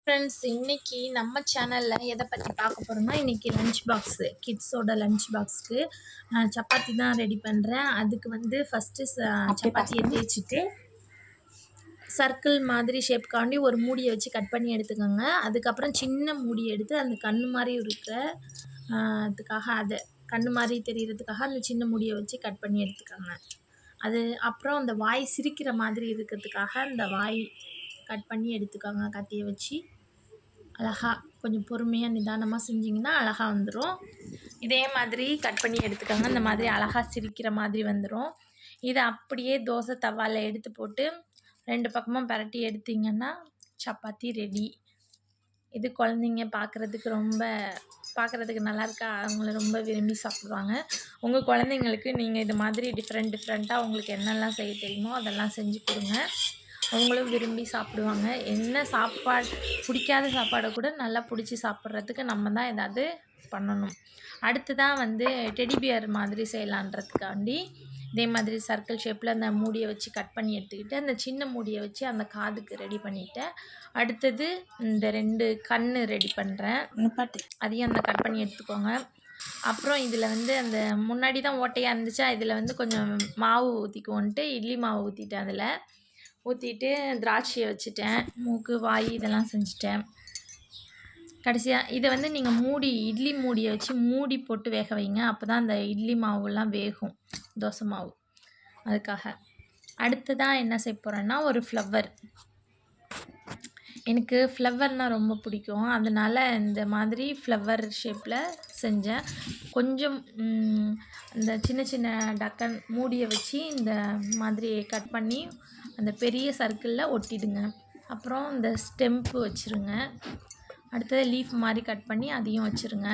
Friends, இன்னைக்கு நம்ம சேனலில் எதை பற்றி பார்க்க போகிறோம்னா, இன்றைக்கி லஞ்ச் பாக்ஸு கிட்ஸோட லஞ்ச் பாக்ஸுக்கு சப்பாத்தி தான் ரெடி பண்ணுறேன். அதுக்கு வந்து ஃபஸ்ட்டு சப்பாத்தியை தேய்ச்சிட்டு சர்க்கிள் மாதிரி ஷேப்காண்டி ஒரு மூடியை வச்சு கட் பண்ணி எடுத்துக்கோங்க. அதுக்கப்புறம் சின்ன மூடி எடுத்து அந்த கண் மாதிரி இருக்கிற அதுக்காக அதை கண் மாதிரி தெரிகிறதுக்காக அந்த சின்ன மூடியை வச்சு கட் பண்ணி எடுத்துக்கோங்க. அது அப்புறம் அந்த வாய் சிரிக்கிற மாதிரி இருக்கிறதுக்காக அந்த வாய் கட் பண்ணி எடுத்துக்கோங்க. கத்தியை வச்சு அழகாக கொஞ்சம் பொறுமையாக நிதானமாக செஞ்சிங்கன்னா அழகாக வந்துடும். இதே மாதிரி கட் பண்ணி எடுத்துக்கோங்க. இந்த மாதிரி அழகாக சிரிக்கிற மாதிரி வந்துடும். இதை அப்படியே தோசை தவாவில் எடுத்து போட்டு 2 பக்கமும் பரட்டி எடுத்திங்கன்னா சப்பாத்தி ரெடி. இது குழந்தைங்க பார்க்குறதுக்கு நல்லா இருக்கா, அவங்கள ரொம்ப விரும்பி சாப்பிடுவாங்க. உங்கள் குழந்தைங்களுக்கு நீங்கள் இது மாதிரி டிஃப்ரெண்ட்டாக உங்களுக்கு என்னெல்லாம் செய்ய தெரியுமோ அதெல்லாம் செஞ்சு கொடுங்க. அவங்களும் விரும்பி சாப்பிடுவாங்க. என்ன சாப்பாடு பிடிக்காத சாப்பாடை கூட நல்லா பிடிச்சி சாப்பிட்றதுக்கு நம்ம தான் ஏதாவது பண்ணணும். அடுத்ததாக வந்து டெடி பியர் மாதிரி செய்யலான்றதுக்காண்டி இதே மாதிரி சர்க்கிள் ஷேப்பில் அந்த மூடியை வச்சு கட் பண்ணி எடுத்துக்கிட்டு அந்த சின்ன மூடியை வச்சு அந்த காதுக்கு ரெடி பண்ணிவிட்டேன். அடுத்தது இந்த 2 கண் ரெடி பண்ணுறேன். அதையும் அந்த கட் பண்ணி எடுத்துக்கோங்க. அப்புறம் இதில் வந்து அந்த முன்னாடி தான் ஓட்டையாக இருந்துச்சா, இதில் வந்து கொஞ்சம் மாவு ஊற்றிக்குவோன்ட்டு இட்லி மாவு ஊற்றிட்டேன். அதில் ஊற்றிட்டு திராட்சையை வச்சுட்டேன். மூக்கு வாய் இதெல்லாம் செஞ்சுட்டேன். கடைசியாக இதை வந்து நீங்கள் இட்லி மூடியை வச்சு மூடி போட்டு வேக வைங்க. அப்போ தான் அந்த இட்லி மாவுலாம் வேகும், தோசை மாவு. அதுக்காக அடுத்ததாக என்ன செய்ய போகிறேன்னா ஒரு ஃப்ளவர். எனக்கு ஃப்ளவர்னால் ரொம்ப பிடிக்கும். அதனால் இந்த மாதிரி ஃப்ளவர் ஷேப்பில் செஞ்சேன். கொஞ்சம் இந்த சின்ன சின்ன டக்கன் மூடியை வச்சு இந்த மாதிரி கட் பண்ணி அந்த பெரிய சர்க்கிளில் ஒட்டிடுங்க. அப்புறம் இந்த ஸ்டெம்ப்பு வச்சுருங்க. அடுத்தது லீஃப் மாதிரி கட் பண்ணி அதையும் வச்சுருங்க.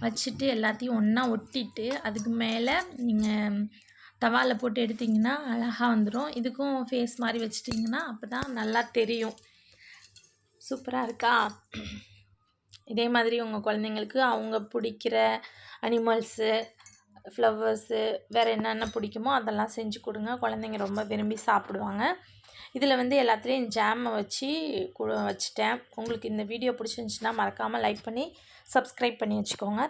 வச்சுட்டு எல்லாத்தையும் ஒன்றா ஒட்டிட்டு அதுக்கு மேலே நீங்கள் தவாவில் போட்டு எடுத்திங்கன்னா அழகாக வந்துடும். இதுக்கும் ஃபேஸ் மாதிரி வச்சிட்டிங்கன்னா அப்போ தான் நல்லா தெரியும். சூப்பராக இருக்கா? இதே மாதிரி உங்கள் குழந்தைங்களுக்கு அவங்க பிடிக்கிற அனிமல்ஸு, ஃப்ளவர்ஸு, வேறு என்னென்ன பிடிக்குமோ அதெல்லாம் செஞ்சு கொடுங்க. குழந்தைங்க ரொம்ப விரும்பி சாப்பிடுவாங்க. இதில் வந்து எல்லாத்துலேயும் ஜாமை வச்சு வச்சுட்டேன். உங்களுக்கு இந்த வீடியோ பிடிச்சிருந்துச்சின்னா மறக்காமல் லைக் பண்ணி சப்ஸ்கிரைப் பண்ணி வச்சுக்கோங்க.